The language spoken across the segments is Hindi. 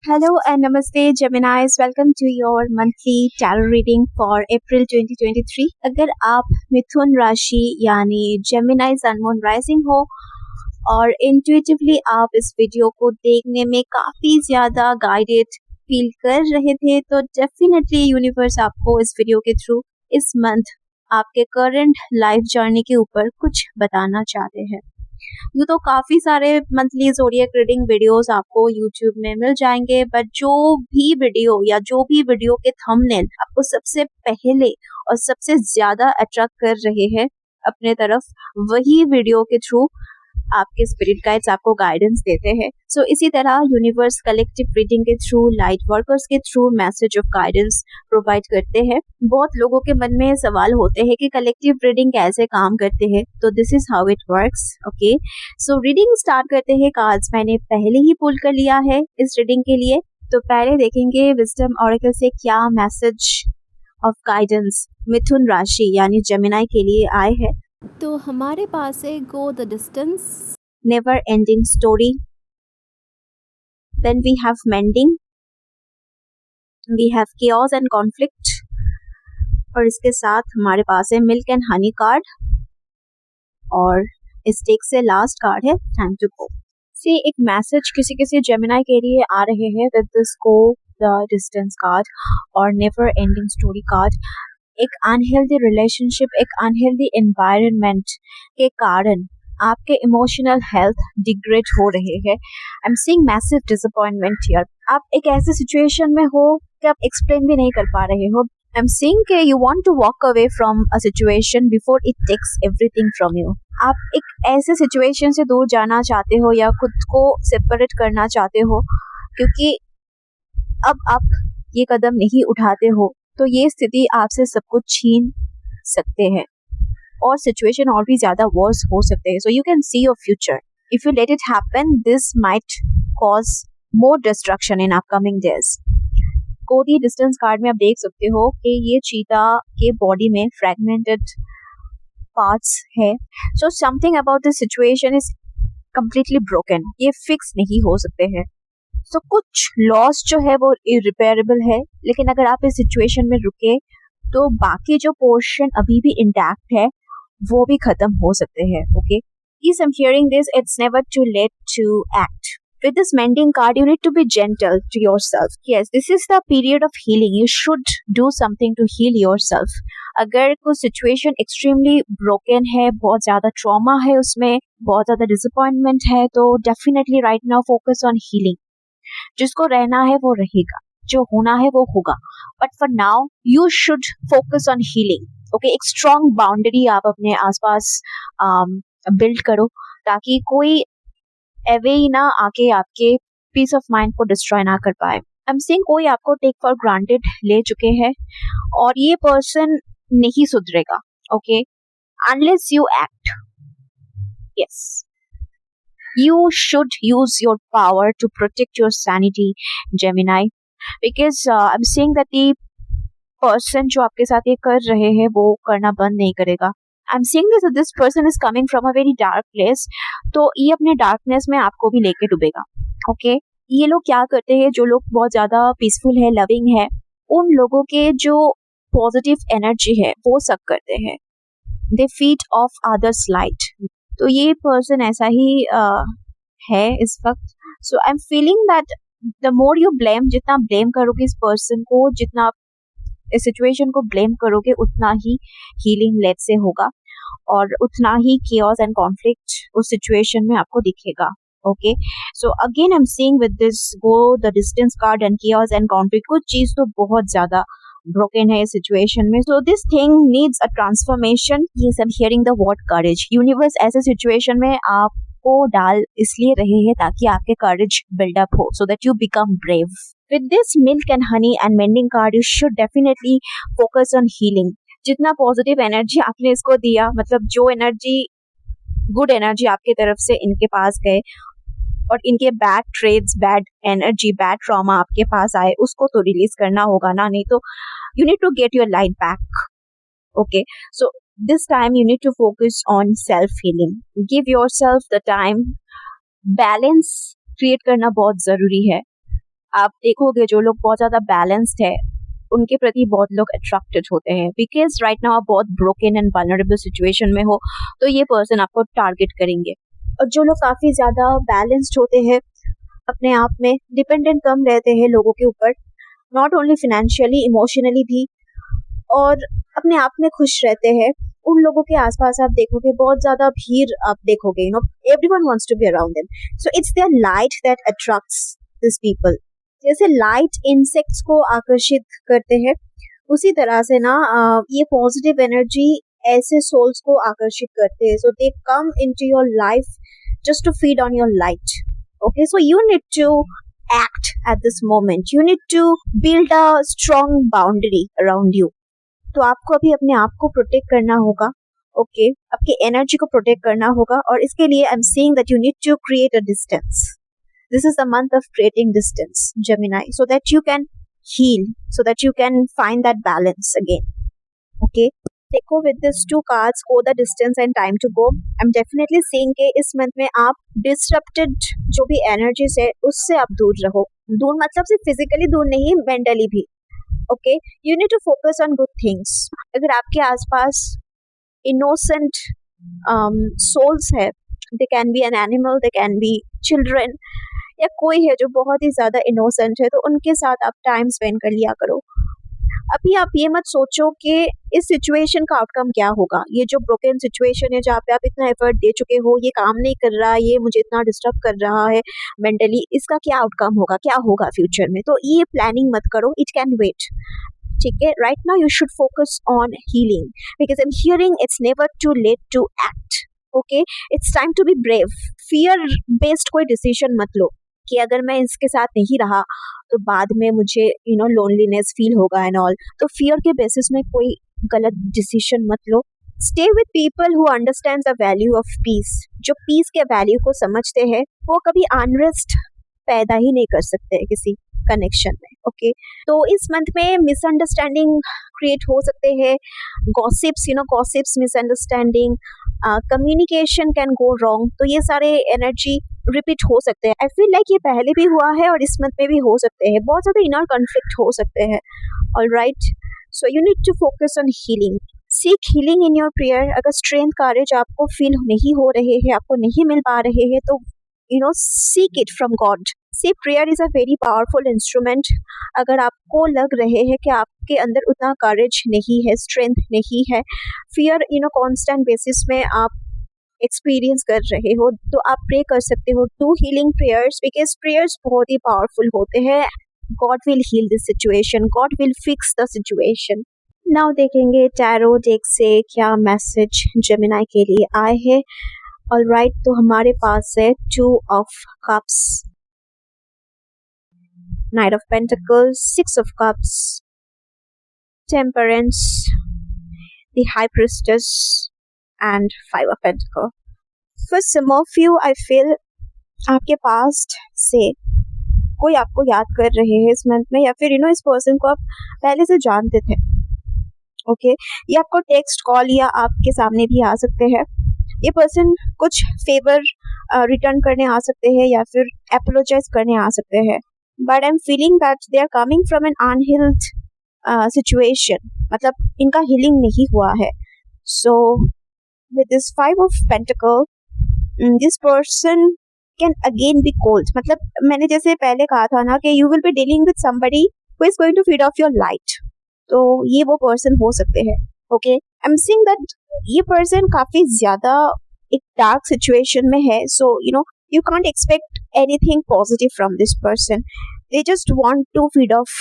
Hello and namaste Geminis. Welcome to your monthly tarot reading for April 2023. अगर आप मिथुन राशि यानी Gemini Sun Moon Rising हो और इंट्यूटिवली आप इस वीडियो को देखने में काफी ज्यादा गाइडेड फील कर रहे थे तो डेफिनेटली यूनिवर्स आपको इस वीडियो के थ्रू इस मंथ आपके करंट लाइफ जर्नी के ऊपर कुछ बताना चाहते हैं। यूँ तो काफी सारे मंथली ज़ोडिएक रीडिंग वीडियोस आपको यूट्यूब में मिल जाएंगे, बट जो भी वीडियो के थंबनेल आपको सबसे पहले और सबसे ज्यादा अट्रैक्ट कर रहे हैं अपने तरफ, वही वीडियो के थ्रू आपके स्पिरिट गाइड्स आपको गाइडेंस देते हैं। सो इसी तरह यूनिवर्स कलेक्टिव रीडिंग के थ्रू, लाइट वर्कर्स के through message of guidance provide करते हैं। बहुत लोगों के मन में सवाल होते हैं कि कलेक्टिव रीडिंग कैसे काम करते हैं, तो this is how it works. Okay, so reading start करते हैं। कार्ड्स मैंने पहले ही पुल कर लिया है इस रीडिंग के लिए, तो पहले देखेंगे विजडम ऑरेकल से क्या मैसेज ऑफ गाइडेंस मिथुन राशि यानी जेमिनाई के लिए आए हैं। तो हमारे पास है go the distance, never ending story, then we have mending, we have chaos and conflict, और इसके साथ हमारे पास है मिल्क एंड हनी कार्ड, और इस टेक से लास्ट कार्ड है टाइम टू गो। से एक मैसेज किसी किसी जेमिनाई के लिए आ रहे हैं with this go the distance card और नेवर एंडिंग स्टोरी कार्ड। एक अनहेल्दी रिलेशनशिप, एक अनहेल्दी एनवायरनमेंट के कारण आपके इमोशनल हेल्थ डिग्रेड हो रहे हैं। आई am seeing massive disappointment here. आप एक ऐसे सिचुएशन में हो कि आप एक्सप्लेन भी नहीं कर पा रहे हो। आई एम सीइंग कि you want to walk away from a situation before it takes everything from you. आप एक ऐसे सिचुएशन से दूर जाना चाहते हो या खुद को सेपरेट करना चाहते हो, क्योंकि अब आप ये कदम नहीं उठाते हो तो ये स्थिति आपसे सब कुछ छीन सकते हैं और सिचुएशन और भी ज्यादा वर्स हो सकते हैं। So you can see your future. If you let it happen, this might cause more destruction in upcoming days. कोई डिस्टेंस कार्ड में आप देख सकते हो कि ये चीता के बॉडी में फ्रैगमेंटेड पार्ट्स है। So something about this situation is completely broken. ये फिक्स नहीं हो सकते हैं। सो कुछ लॉस जो है वो इरिपेयरेबल है, लेकिन अगर आप इस सिचुएशन में रुके तो बाकी जो पोर्शन अभी भी इंटैक्ट है वो भी खत्म हो सकते हैं। Okay, Yes, I'm hearing this. It's never too late to act. With this mending card, you need to be gentle to yourself. Yes, this is the period of healing. You should do something to heal yourself. अगर कोई situation extremely broken है, बहुत ज़्यादा trauma है उसमें, बहुत ज़्यादा disappointment है, तो definitely right now focus on healing. जिसको रहना है वो रहेगा, जो होना है वो होगा, but for now you should focus on healing. Okay, एक स्ट्रॉन्ग बाउंड्री आप अपने आसपास बिल्ड करो ताकि कोई एवे ही ना आके आपके पीस ऑफ माइंड को डिस्ट्रॉय ना कर पाए। आई एम सेइंग कोई आपको टेक फॉर ग्रांटेड ले चुके हैं और ये पर्सन नहीं सुधरेगा। Okay, unless you act. Yes, you should use your power to protect your sanity, Gemini, because I'm saying that the person जो आपके साथ ये कर रहे हैं वो करना बंद नहीं करेगा। I'm saying this person is coming from a very dark place, तो ये अपने डार्कनेस में आपको भी लेके डूबेगा। ओके, ये लोग क्या करते हैं, जो लोग बहुत ज्यादा पीसफुल है, लविंग है, उन लोगों के जो पॉजिटिव एनर्जी है वो सब करते हैं। They feed off others light. तो ये पर्सन ऐसा ही है इस वक्त। So I am feeling that the more you blame, जितना ब्लेम करोगे इस पर्सन को, जितना आप इस सिचुएशन को ब्लेम करोगे, उतना ही हीलिंग लेट से होगा और उतना ही chaos एंड कॉन्फ्लिक्ट उस सिचुएशन में आपको दिखेगा। Okay, so again I am seeing with this go the distance card and chaos and conflict, कुछ चीज तो बहुत ज्यादा ब्रोकन है इस सिचुएशन में। So this thing needs a transformation. ये सब hearing the word courage. Universe ऐसे सिचुएशन में आपको डाल इसलिए रहे हैं ताकि आपके करेज बिल्डअप हो, so that you become brave. With this milk and honey and mending card, you should definitely focus on healing. जितना पॉजिटिव एनर्जी आपने इसको दिया, मतलब जो एनर्जी, गुड एनर्जी आपके तरफ से इनके पास गए और इनके bad traits, bad energy, bad trauma आपके पास आए, उसको तो रिलीज करना होगा ना, नहीं तो you need to get your light back. Okay, so this time you need to focus on self healing. Give yourself the time. Balance create करना बहुत जरूरी है। आप देखोगे जो लोग बहुत ज्यादा बैलेंस्ड है उनके प्रति बहुत लोग अट्रैक्टेड होते हैं, बिकॉज राइट नाउ आप बहुत ब्रोकन एंड वल्नरेबल सिचुएशन में हो, तो ये पर्सन आपको टारगेट करेंगे। और जो लोग काफी ज्यादा बैलेंस्ड होते हैं, अपने आप में डिपेंडेंट कम रहते हैं लोगों के ऊपर, नॉट ओनली फाइनेंशियली इमोशनली भी, और अपने आप में खुश रहते हैं, उन लोगों के आसपास आप देखोगे बहुत ज्यादा भीड़ आप देखोगे, everyone wants to be around them. So it's their light that attracts this people. जैसे लाइट इंसेक्ट्स को आकर्षित करते हैं, उसी तरह से ना ये पॉजिटिव एनर्जी ऐसे सोल्स को आकर्षित करते हैं। So they come into your life just to feed on your light. Okay, so you need to act at this moment. You need to build a strong boundary around you. तो आपको अभी अपने आप को प्रोटेक्ट करना होगा, ओके, आपकी एनर्जी को प्रोटेक्ट करना होगा, और इसके लिए I am saying that you need to create a distance. This is the month of creating distance, Gemini, so that you can heal, so that you can find that balance again. Okay, देखो with these two cards, go the distance and time to go. I'm definitely saying कि इस मंथ में आप disrupted जो भी energies है उससे आप दूर रहो. दूर मतलब सिर्फ फिजिकली दूर नहीं, मेंटली भी. Okay, you need to focus on good things. अगर आपके आसपास इनोसेंट सोल्स है, they can be an animal, they can be children, या कोई है जो बहुत ही ज्यादा इनोसेंट है, तो उनके साथ आप टाइम स्पेंड कर लिया करो. अभी आप ये मत सोचो कि इस सिचुएशन का आउटकम क्या होगा. ये जो ब्रोकन सिचुएशन है जहाँ पे आप इतना एफर्ट दे चुके हो, ये काम नहीं कर रहा, ये मुझे इतना डिस्टर्ब कर रहा है मेंटली, इसका क्या आउटकम होगा, क्या होगा फ्यूचर में, तो ये प्लानिंग मत करो. It can wait. ठीक है, right now you should focus on healing, because in hearing it's never too late to act. Okay, it's time to be brave. Fear based कोई डिसीजन मत लो कि अगर मैं इसके साथ नहीं रहा तो बाद में मुझे लोनलीनेस फील होगा एंड ऑल. तो फियर के बेसिस में कोई गलत डिसीजन मत लो. Stay with people who understand the value of peace. जो पीस के वैल्यू को समझते हैं वो कभी अनरेस्ट पैदा ही नहीं कर सकते किसी कनेक्शन में. ओके, तो इस मंथ में मिसअंडरस्टैंडिंग क्रिएट हो सकते हैं, gossips, misunderstanding, communication can go wrong. तो ये सारे एनर्जी रिपीट हो सकते हैं. आई फील लाइक ये पहले भी हुआ है और इस मंथ में भी हो सकते हैं. बहुत ज़्यादा इनर कॉन्फ्लिक्ट हो सकते हैं. Alright, so you need to focus on healing. Seek healing in your prayer. अगर स्ट्रेंथ कार्य आपको फील नहीं हो रहे हैं, आपको नहीं मिल पा रहे हैं, तो seek it from God. See, prayer is a very powerful instrument. अगर आपको लग रहे हैं कि आपके अंदर उतना courage नहीं है, strength नहीं है, fear constant basis में आप एक्सपीरियंस कर रहे हो, तो आप प्रे कर सकते हो. Do healing prayers, because prayers बहुत ही पावरफुल होते हैं. God will heal this situation, God will fix the situation. Now देखेंगे टैरो डेक से क्या मैसेज जेमिनी के लिए आए हैं. ऑलराइट, तो हमारे पास है 2 of Cups, Knight of Pentacles, 6 of Cups, Temperance, the High Priestess, and 5 of Pentacles. For some of you, I feel आपके पास्ट से कोई आपको याद कर रहे हैं इस मंथ में, या फिर इस पर्सन को आप पहले से जानते थे. ओके, ये आपको टेक्स्ट, कॉल या आपके सामने भी आ सकते हैं. ये पर्सन कुछ फेवर रिटर्न करने आ सकते हैं या फिर अपोलोजाइज करने आ सकते हैं. But I am feeling that they are coming from an unhealed situation, मतलब इनका हीलिंग नहीं हुआ है. सो with this 5 of Pentacles, this person can again be cold. मतलब मैंने जैसे पहले कहा था ना कि you will be dealing with somebody who is going to feed off your light. तो ये वो person हो सकते हैं. Okay, I'm seeing that ये person काफी ज्यादा एक dark situation में है. So you can't expect anything positive from this person. They just want to feed off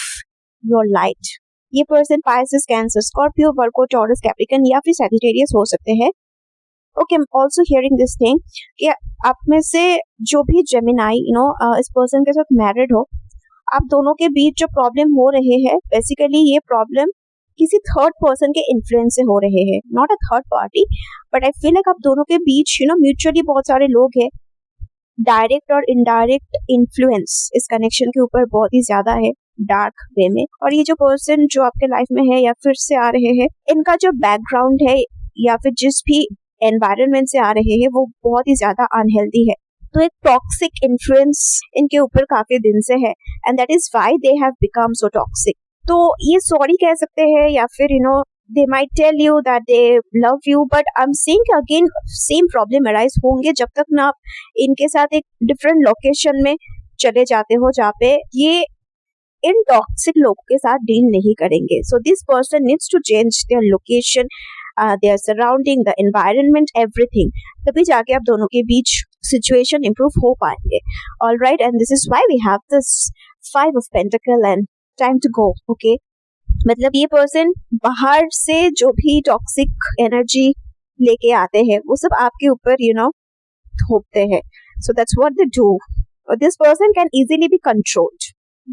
your light. ये person Pisces, Cancer, Scorpio, Virgo, Taurus, Capricorn या फिर Sagittarius हो सकते हैं. Okay, I am also hearing this thing कि आप में से जो भी जेमिनाई इस पर्सन के साथ मैरिड हो, आप दोनों के बीच जो प्रॉब्लम हो रहे हैं, बेसिकली ये प्रॉब्लम किसी थर्ड पर्सन के इन्फ्लुएंस से हो रहे हैं. Not a third party, but I feel like आप दोनों के बीच म्यूचुअली बहुत सारे लोग हैं. डायरेक्ट और इनडायरेक्ट इन्फ्लुएंस इस कनेक्शन के ऊपर बहुत ही ज्यादा है, डार्क वे में. और ये जो पर्सन जो आपके लाइफ में है या फिर से आ रहे हैं, इनका जो बैकग्राउंड है या फिर जिस भी एनवायरनमेंट से आ रहे हैं वो बहुत ही ज्यादा अनहेल्दी है. तो एक टॉक्सिक इन्फ्लुएंस इनके ऊपर काफी दिन से है and that is why they have become so toxic. तो ये सॉरी कह सकते हैं या फिर they might tell you that they love you, but I'm saying again same problem arise होंगे जब तक ना आप इनके साथ एक different location में चले जाते हो जहाँ पे ये इन टॉक्सिक लोगों के साथ डील नहीं करेंगे. So this person needs to change their location, their surrounding, the environment, everything. तभी जाके आप दोनों के बीच situation improve हो पाएंगे. All right, and this is why we have this 5 of Pentacle and time to go. Okay. मतलब ये पर्सन बाहर से जो भी टॉक्सिक एनर्जी लेके आते हैं वो सब आपके ऊपर थोपते हैं. So that's what they do. This person can easily be controlled.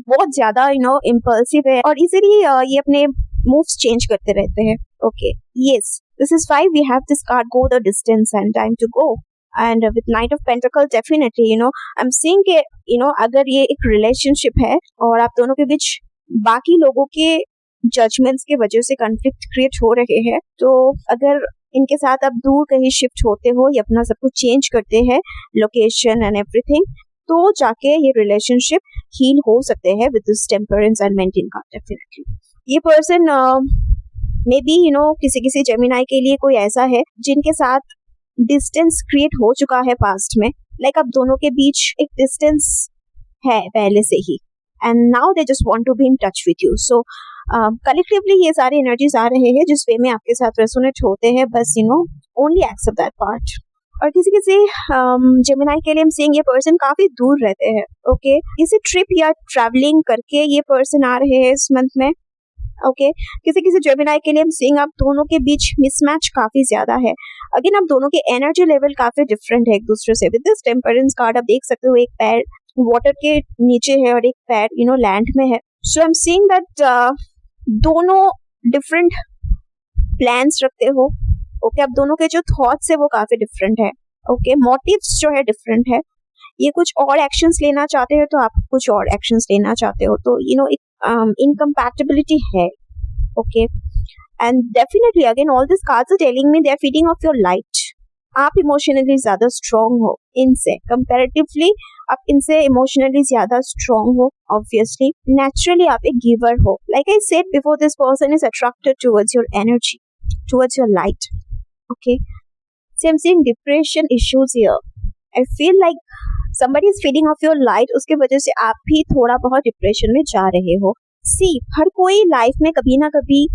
बहुत ज्यादा इम्पल्सिव है और इजीली ये अपने मूव्स चेंज करते रहते हैं. Okay, yes, this is why we have this card go the distance and time to go. And with knight of pentacle definitely I am seeing के अगर ये एक रिलेशनशिप है और आप दोनों के बीच बाकी लोगों के जजमेंट्स के वजह से कॉन्फ्लिक्ट क्रिएट हो रहे हैं, तो अगर इनके साथ आप दूर कहीं शिफ्ट होते हो या अपना सब कुछ चेंज करते हैं लोकेशन एंड एवरीथिंग, तो जाके ये रिलेशनशिप हील हो सकते हैं with this temperance and maintain का. डेफिनेटली ये पर्सन मे बी किसी किसी जेमिनाई के लिए कोई ऐसा है जिनके साथ डिस्टेंस क्रिएट हो चुका है पास्ट में. लाइक आप दोनों के बीच एक डिस्टेंस है पहले से ही and now they just want to be in touch with you. So collectively ये सारे एनर्जीज आ रहे हैं जिस वे में आपके साथ रेसोनेट होते हैं. बस ओनली एक्सेप्ट दैट पार्ट. और किसी किसी जेमिनाई के लिए हम सेइंग ये पर्सन काफी दूर रहते हैं. ओके, किसी ट्रिप या ट्रैवलिंग करके ये पर्सन आ रहे हैं इस मंथ में. ओके, किसी किसी जेमिनाई के लिए हम सेइंग आप दोनों के बीच मिसमैच काफी ज्यादा है. अगेन आप दोनों के एनर्जी लेवल काफी डिफरेंट है एक दूसरे से. विद दिस टेम्परेंस कार्ड आप देख सकते हो एक पैर वाटर के नीचे है और एक पैर लैंड में है. सो आई एम सीइंग दैट दोनों डिफरेंट प्लान्स रखते हो. ओके, आप दोनों के जो थॉट्स है वो काफी डिफरेंट है. ओके, मोटिव्स जो है डिफरेंट है. ये कुछ और एक्शंस लेना चाहते हो तो आप कुछ और एक्शंस लेना चाहते हो. तो इनकम्पैटिबिलिटी है. Okay, and definitely again all this cards are telling me they are feeding off your light. आप इमोशनली ज्यादा स्ट्रॉन्ग हो इनसे कंपैरेटिवली. आप इनसे इमोशनली ज्यादा स्ट्रॉन्ग हो. ऑब्वियसली नेचुरली आप एक गिवर हो. Like I said before, this person is attracted towards your energy, towards your light. Okay, so I'm seeing depression issues here. I feel like somebody is feeding off your light. उसके वजह से आप भी थोड़ा बहुत डिप्रेशन में जा रहे हो. See, हर कोई लाइफ में कभी ना कभी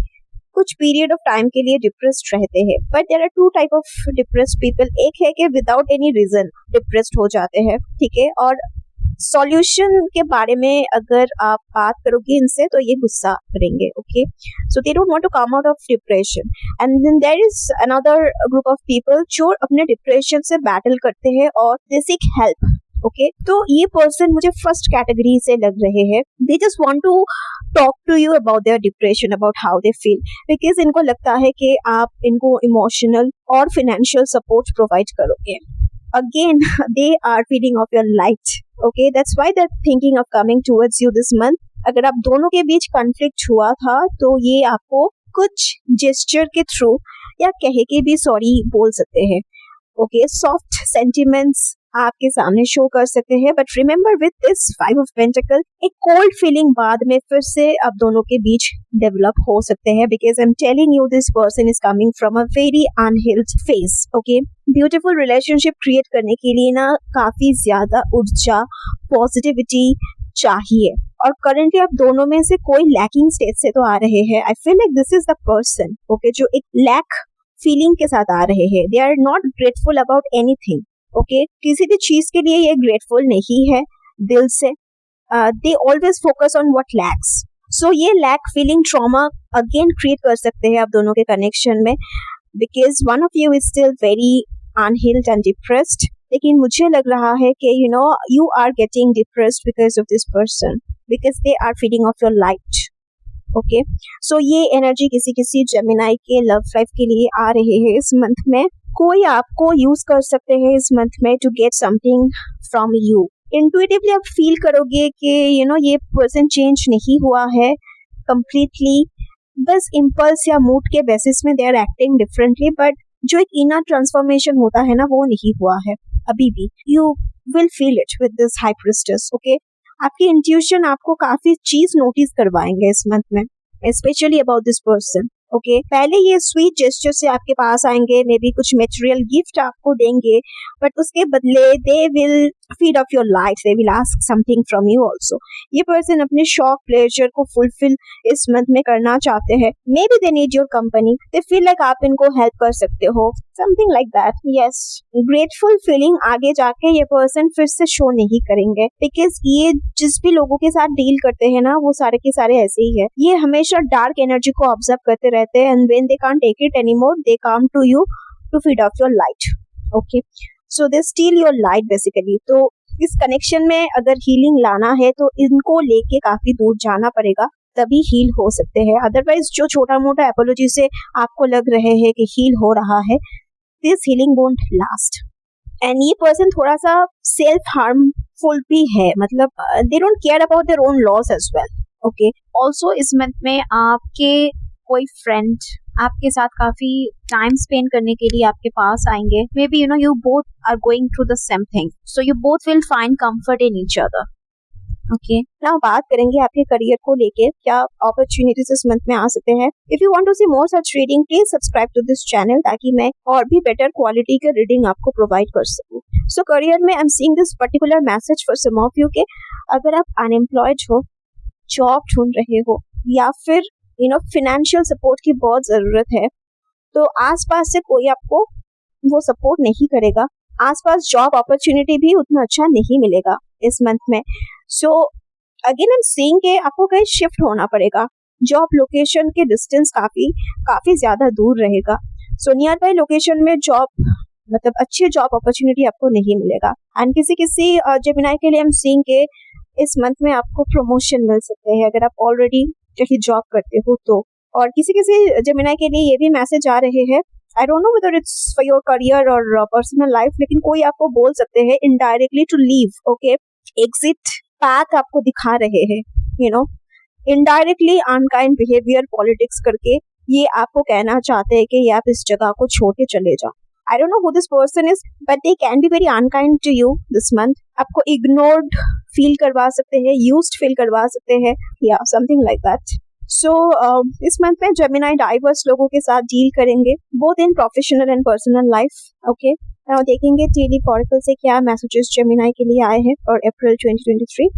कुछ पीरियड ऑफ टाइम के लिए डिप्रेस्ड रहते हैं. But there are 2 type of depressed people. एक है कि विदाउट एनी रीजन डिप्रेस्ड हो जाते हैं, ठीक है. और सॉल्यूशन के बारे में अगर आप बात करोगे इनसे तो ये गुस्सा करेंगे. Okay, so they don't want to come out of depression. And then there is another group of people जो अपने डिप्रेशन से बैटल करते हैं और दे सीक हेल्प. ओके, तो ये पर्सन मुझे फर्स्ट कैटेगरी से लग रहे हैं. They just want to talk to you about their depression, about how they feel, because इनको लगता है कि आप इनको इमोशनल और फाइनेंशियल सपोर्ट प्रोवाइड करोगे. Again, they are feeding off your light. Okay, that's why they're thinking of coming towards you this month. अगर आप दोनों के बीच कॉन्फ्लिक्ट हुआ था तो ये आपको कुछ जेस्चर के थ्रू या कह के भी सॉरी बोल सकते हैं. ओके, सॉफ्ट सेंटिमेंट्स आपके सामने शो कर सकते हैं. But remember with this 5 of pentacle एक कोल्ड फीलिंग बाद में फिर से आप दोनों के बीच डेवलप हो सकते हैं. Because I am telling you this person is coming from a very unhealed phase. Okay, beautiful relationship create करने के लिए ना काफी ज्यादा ऊर्जा, पॉजिटिविटी चाहिए. और करंटली आप दोनों में से कोई लैकिंग स्टेज से तो आ रहे हैं. I feel like this is the person, okay, जो एक लैक फीलिंग के साथ आ रहे हैं. They are not grateful about anything. Okay, किसी भी चीज के लिए ये ग्रेटफुल नहीं है दिल से. They always focus on what lacks. So ये lack feeling trauma again create कर सकते हैं आप दोनों के कनेक्शन में. Because one of you is still very unhealed and depressed. लेकिन मुझे लग रहा है कि you are getting depressed because of this person, because they are feeding off your light. Okay, so ये एनर्जी किसी किसी जेमिनाई के लव लाइफ के लिए आ रहे हैं इस मंथ में. कोई आपको यूज कर सकते हैं इस मंथ में to get something from you. Intuitively आप फील करोगे कि ये पर्सन चेंज नहीं हुआ है कंप्लीटली. बस इम्पल्स या मूड के बेसिस में they are acting differently. But जो एक इनर ट्रांसफॉर्मेशन होता है ना वो नहीं हुआ है. अभी भी you will feel it with this high priestess. Okay, आपकी इंट्यूशन आपको काफी चीज नोटिस करवाएंगे इस मंथ में, specially about this person. Okay, पहले ये स्वीट जेस्चर से आपके पास आएंगे, मे बी कुछ मटेरियल गिफ्ट आपको देंगे, बट उसके बदले they will feed off your life, they will ask something from you also. ये पर्सन अपने शौक प्लेजर को फुलफिल इस मंथ में करना चाहते हैं. May be they need your company, they feel like आप इनको हेल्प कर सकते हो, something like that. Yes, grateful feeling आगे जाके ये पर्सन फिर से शो नहीं करेंगे, बिकॉज ये जिस भी लोगों के साथ डील करते हैं ना, वो सारे के सारे ऐसे ही है. ये हमेशा डार्क एनर्जी को ऑब्जर्व करते रहते हैं, and when they can't take it anymore they come to you to feed off your light. Okay, so they steal your light basically. तो इस कनेक्शन में अगर हीलिंग लाना है तो इनको लेके काफी दूर जाना पड़ेगा, तभी हील हो सकते हैं. अदरवाइज जो छोटा मोटा एपोलॉजी से आपको लग रहे हैं कि हील हो रहा है, this healing won't last. And ये पर्सन थोड़ा सा सेल्फ हार्मफुल भी है, मतलब they don't care about their own loss as well. Okay, also इस मंथ में आपके कोई फ्रेंड आपके साथ काफी टाइम स्पेंड करने के लिए आपके पास आएंगे. Maybe you both are going through the same thing, so you both will find comfort in each other. Okay, now बात करेंगे आपके करियर को लेके, क्या अपॉर्चुनिटीज इस मंथ में आ सकते हैं. If you want to see more such reading, please subscribe to this channel, ताकि मैं और भी बेटर क्वालिटी के रीडिंग आपको प्रोवाइड कर सकूं. सो करियर में I am seeing this particular message for some of you के अगर आप अनएम्प्लॉयड हो, जॉब ढूंढ रहे हो, या फिर फाइनेंशियल सपोर्ट की बहुत जरूरत है, तो आसपास से कोई आपको वो सपोर्ट नहीं करेगा. आसपास जॉब अपॉर्चुनिटी भी उतना अच्छा नहीं मिलेगा इस मंथ में. So again I am seeing के आपको कहीं शिफ्ट होना पड़ेगा. जॉब लोकेशन के डिस्टेंस काफी ज्यादा दूर रहेगा. सो नियर बाय लोकेशन में जॉब, मतलब अच्छी जॉब अपॉर्चुनिटी आपको नहीं मिलेगा. एंड किसी जेमिनाई के लिए आई एम सीइंग के इस मंथ में आपको प्रमोशन मिल सकते हैं अगर आप ऑलरेडी कहीं जॉब करते हो तो. और किसी जेमिनाई के लिए ये भी मैसेज आ रहे हैं, I don't know whether it's for your career और पर्सनल लाइफ, लेकिन कोई आपको बोल सकते हैं indirectly to leave. Okay, exit path आपको दिखा रहे हैं, इनडायरेक्टली अनकाइंड बिहेवियर पॉलिटिक्स करके ये आपको कहना चाहते हैं कि आप इस जगह को छोड़ के चले जाओ. I don't know who this person is, but they can be very unkind to you this month. आपको ignored feel करवा सकते हैं, used feel करवा सकते हैं, yeah, something like that. So इस month में Gemini diverse लोगों के साथ deal करेंगे, both in professional and personal life. Okay, now देखेंगे टीली Oracle से क्या messages Gemini के लिए आए हैं for April 2023.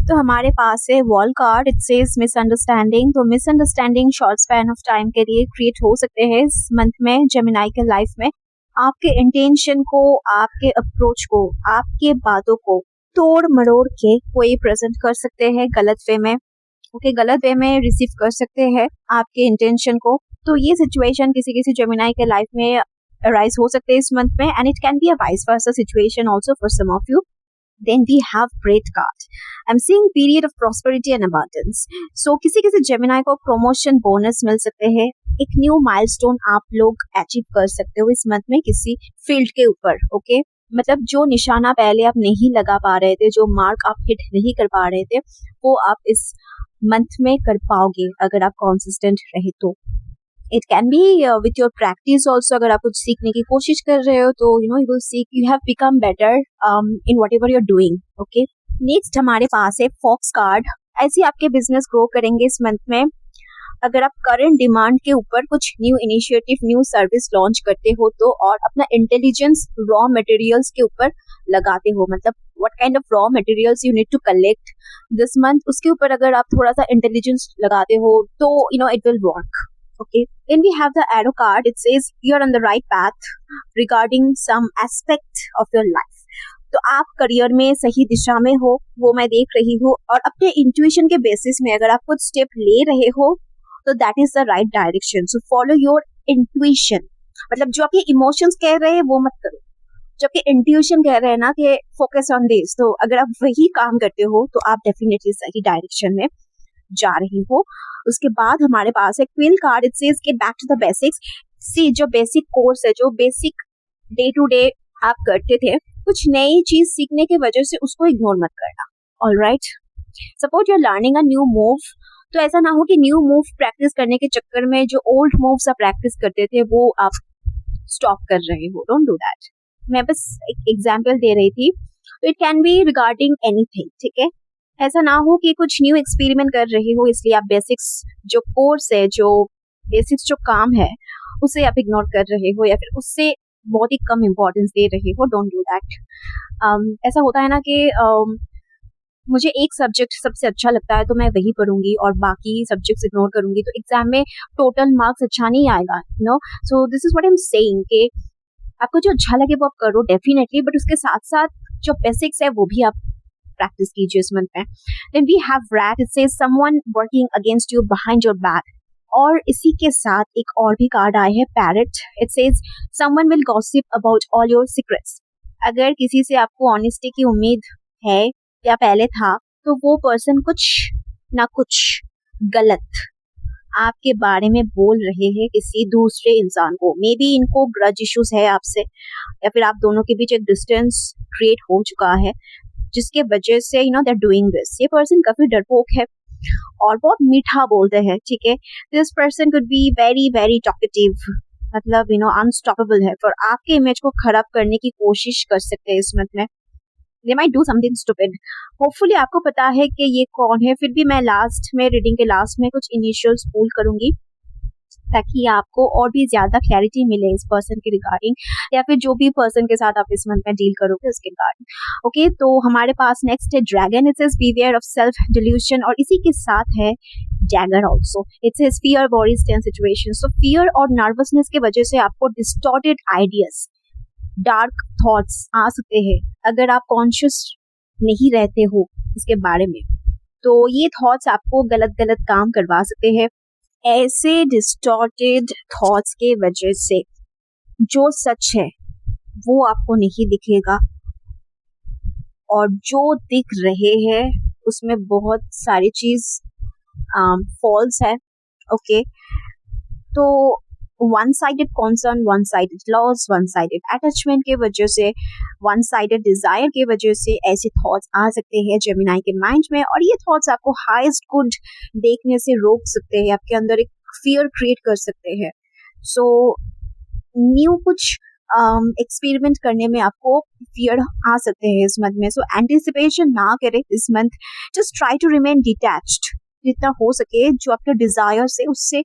तो हमारे पास है wall card. It says misunderstanding. तो misunderstanding short span of time के लिए क्रिएट हो सकते हैं इस मंथ में जेमिनाई के लाइफ में. आपके इंटेंशन को, आपके अप्रोच को, आपके बातों को तोड़ मरोड़ के कोई प्रेजेंट कर सकते हैं गलत वे में. ओके, गलत वे में रिसीव कर सकते हैं आपके इंटेंशन को. तो ये सिचुएशन किसी जेमिनाई के लाइफ में अराइज हो सकते हैं इस मंथ में, and it can be a vice versa situation also for some of you. Then we have great card. I'm seeing period of prosperity and abundance. So किसी Gemini को promotion bonus मिल सकते हैं. एक न्यू माइलस्टोन आप लोग अचीव कर सकते हो इस मंथ में किसी फील्ड के ऊपर. ओके, मतलब जो निशाना पहले आप नहीं लगा पा रहे थे, जो मार्क आप हिट नहीं कर पा रहे थे, वो आप इस मंथ में कर पाओगे अगर आप consistent रहे तो. It can be with your practice also. अगर आप कुछ सीखने की कोशिश कर रहे हो तो you will see you have become better in whatever you're doing. Okay. Next हमारे पास है Fox card. ऐसे आपके बिजनेस ग्रो करेंगे इस मंथ में अगर आप करंट डिमांड के ऊपर कुछ new initiative, new service launch करते हो तो, और अपना इंटेलिजेंस रॉ मटेरियल्स के ऊपर लगाते हो, मतलब what kind of raw materials you need to collect this month, उसके ऊपर अगर आप थोड़ा सा इंटेलिजेंस लगाते हो तो it will work. Okay, when we have the arrow card, it says you're on the right path regarding some aspect of your life. तो आप करियर में सही दिशा में हो, वो मैं देख रही हूँ. और अपने इंट्यूशन के बेसिस में अगर आप कुछ स्टेप ले रहे हो तो that is the right direction. So follow your intuition. मतलब जो आपके इमोशंस कह रहे हैं वो मत करो, जो आपके इंट्यूशन कह रहे हैं ना कि फोकस ऑन दिस, तो अगर आप वही काम करते हो तो आप डेफिनेटली सही डायरेक्शन में जा रही हो. उसके बाद हमारे पास है queen card. It says get back to the basics. See, जो बेसिक कोर्स है, जो बेसिक डे टू डे आप करते थे, कुछ नई चीज सीखने की वजह से उसको इग्नोर मत करना. Alright, suppose you are learning a new move, तो ऐसा ना हो कि न्यू मूव प्रैक्टिस करने के चक्कर में जो ओल्ड मूव्स आप प्रैक्टिस करते थे वो आप स्टॉप कर रहे हो. Don't do that. मैं बस एक एग्जाम्पल दे रही थी, तो it can B regarding anything, ठीक है। ऐसा ना हो कि कुछ न्यू एक्सपेरिमेंट कर रहे हो इसलिए आप बेसिक्स जो कोर्स है, जो बेसिक्स जो काम है, उसे आप इग्नोर कर रहे हो या फिर उससे बहुत ही कम इम्पोर्टेंस दे रहे हो। Don't do that. ऐसा होता है ना कि मुझे एक सब्जेक्ट सबसे अच्छा लगता है तो मैं वही पढ़ूंगी और बाकी सब्जेक्ट्स इग्नोर करूंगी, तो एग्जाम में टोटल मार्क्स अच्छा नहीं आएगा, you know. So this is what I am saying कि आपको जो अच्छा लगे वो आप करो डेफिनेटली, बट उसके साथ साथ जो बेसिक्स है वो भी आप प्रैक्टिस कीजिए इस मंथ में। Then we have rat, it says someone working against you behind your back. और इसी के साथ एक और भी कार्ड आया है, parrot. It says someone will gossip about all your secrets. अगर किसी से आपको ऑनेस्टी की उम्मीद है या पहले था, तो वो पर्सन कुछ ना कुछ गलत आपके बारे में बोल रहे हैं किसी दूसरे इंसान को। मे बी इनको ग्रज इश्यूज है आपसे, या फिर आप दोनों के बीच एक डिस्टेंस क्रिएट हो चुका है, जिसके वजह से you know they are doing this. ये पर्सन काफी डरपोक है और बहुत मीठा बोलते हैं, ठीक है। This person could be very very talkative, मतलब यू नो अनस्टॉपेबल है, पर आपके इमेज को खराब करने की कोशिश कर सकते हैं इस मंथ में। They might do something stupid. Hopefully आपको पता है कि ये कौन है, फिर भी मैं लास्ट में रीडिंग के लास्ट में कुछ इनिशियल्स पुल करूंगी ताकि आपको और भी ज्यादा क्लैरिटी मिले इस पर्सन के रिगार्डिंग, या फिर जो भी पर्सन के साथ आप इस मंथ में डील करोगे उसके रिगार्डिंग। ओके, तो हमारे पास नेक्स्ट है dragon. It says beware of self delusion, और इसी के साथ है dagger also. It says fear worries tense situation. So fear और नर्वसनेस की वजह से आपको डिस्टॉर्टेड आइडियाज, डार्क थॉट्स आ सकते हैं अगर आप कॉन्शियस नहीं रहते हो इसके बारे में। तो ये थॉट्स आपको गलत गलत काम करवा सकते हैं। ऐसे डिस्टॉर्टेड थॉट्स के वजह से जो सच है वो आपको नहीं दिखेगा, और जो दिख रहे हैं उसमें बहुत सारी चीज फॉल्स है। ओके, तो one sided concern, one sided loss, one sided attachment के वजह से, वन साइडेड डिजायर के वजह से ऐसे थॉट्स आ सकते हैं जेमिनाई के माइंड में, और ये थॉट्स आपको हाईएस्ट गुड देखने से रोक सकते हैं, आपके अंदर एक फियर क्रिएट कर सकते हैं। सो न्यू कुछ एक्सपेरिमेंट करने में आपको फियर आ सकते हैं इस मंथ में। सो एंटिसिपेशन ना करें इस month, just try to remain detached जितना हो सके, जो आपके डिजायर से उससे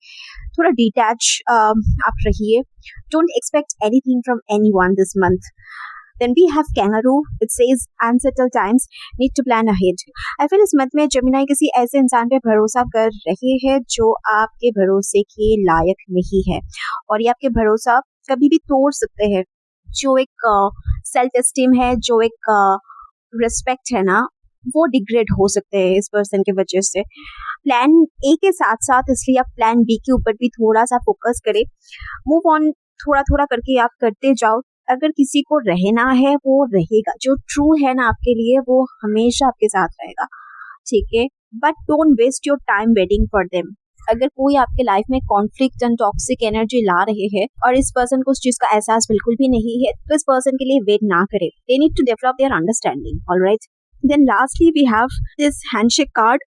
थोड़ा डिटैच आप रहिए। Don't expect anything from anyone this month. Then we have kangaroo. It says unsettled times need to plan ahead. I feel इस मंथ में जेमिनाई किसी ऐसे इंसान पे भरोसा कर रहे हैं जो आपके भरोसे के लायक नहीं है, और ये आपके भरोसा कभी भी तोड़ सकते हैं। जो एक सेल्फ एस्टीम है, जो एक रिस्पेक्ट है ना, वो डिग्रेड हो सकते हैं इस पर्सन की वजह से। प्लान ए के साथ साथ इसलिए आप प्लान बी के ऊपर भी थोड़ा सा फोकस करें। मूव ऑन थोड़ा थोड़ा करके आप करते जाओ। अगर किसी को रहना है वो रहेगा, जो ट्रू है ना आपके लिए वो हमेशा आपके साथ रहेगा, ठीक है। But don't waste your time waiting for them. अगर कोई आपके लाइफ में कॉन्फ्लिक्ट एंड टॉक्सिक एनर्जी ला रहे हैं और इस पर्सन को उस चीज का एहसास बिल्कुल भी नहीं है, तो इस पर्सन के लिए वेट ना करें। They need to develop their understanding, alright. Then lastly we have this handshake card.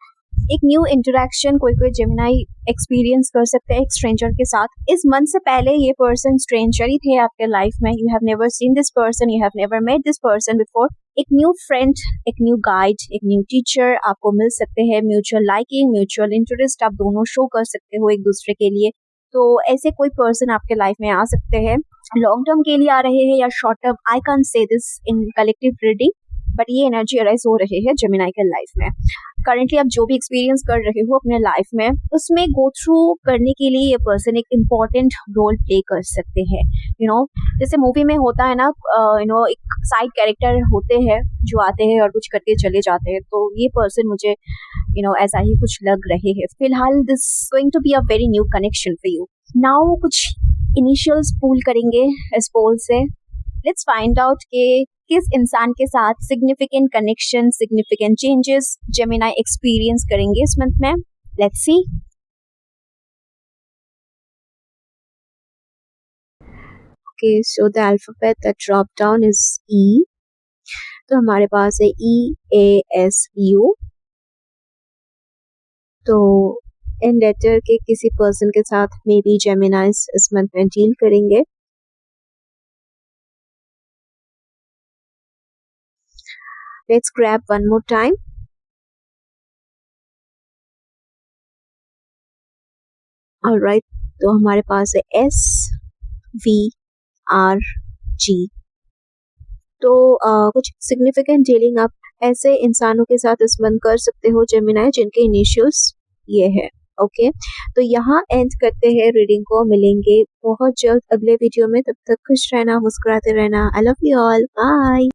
एक न्यू इंटरेक्शन कोई जेमिनाई एक्सपीरियंस कर सकते हैं एक स्ट्रेंजर के साथ। इस मंथ से पहले ये पर्सन स्ट्रेंजर ही थे आपके लाइफ में। You have never seen this person, you have never met this person before. एक न्यू फ्रेंड, एक न्यू गाइड, एक न्यू टीचर आपको मिल सकते हैं। म्यूचुअल लाइकिंग, म्यूचुअल इंटरेस्ट आप दोनों शो कर सकते हो एक दूसरे के लिए। तो ऐसे कोई पर्सन आपके लाइफ में आ सकते हैं। लॉन्ग टर्म के लिए आ रहे हैं या short term, I can say this in collective reading, but ये एनर्जी अराइज हो रहे हैं जेमिनाई के लाइफ में। करंटली आप जो भी एक्सपीरियंस कर रहे हो अपने लाइफ में, उसमें गो थ्रू करने के लिए ये पर्सन एक इम्पॉर्टेंट रोल प्ले कर सकते हैं। यू नो, जैसे मूवी में होता है ना, यू नो एक साइड कैरेक्टर होते हैं जो आते हैं और कुछ करके चले जाते हैं, तो ये पर्सन मुझे यू नो ऐसा ही कुछ लग रहे हैं फिलहाल। This going to be a very new connection for you. Now कुछ इनिशियल्स पूल करेंगे इस पोल से। लेट्स फाइंड आउट कि किस इंसान के साथ significant connection, significant changes Gemini experience करेंगे इस मंथ में। Let's see. Okay, so the alphabet that drop down is E. तो हमारे पास है EASU। तो इन लेटर के किसी पर्सन के साथ मे बी जेमिनाई इस मंथ में डील करेंगे। Let's grab one more time. Alright, तो हमारे पास है SVRG। तो कुछ सिग्निफिकेंट डीलिंग आप ऐसे इंसानों के साथ इस मंथ कर सकते हो जेमिनाई जिनके इनिशियल्स ये है। ओके, तो यहाँ एंड करते हैं रीडिंग को। मिलेंगे बहुत जल्द अगले वीडियो में, तब तक खुश रहना, मुस्कुराते रहना। I love you all, bye.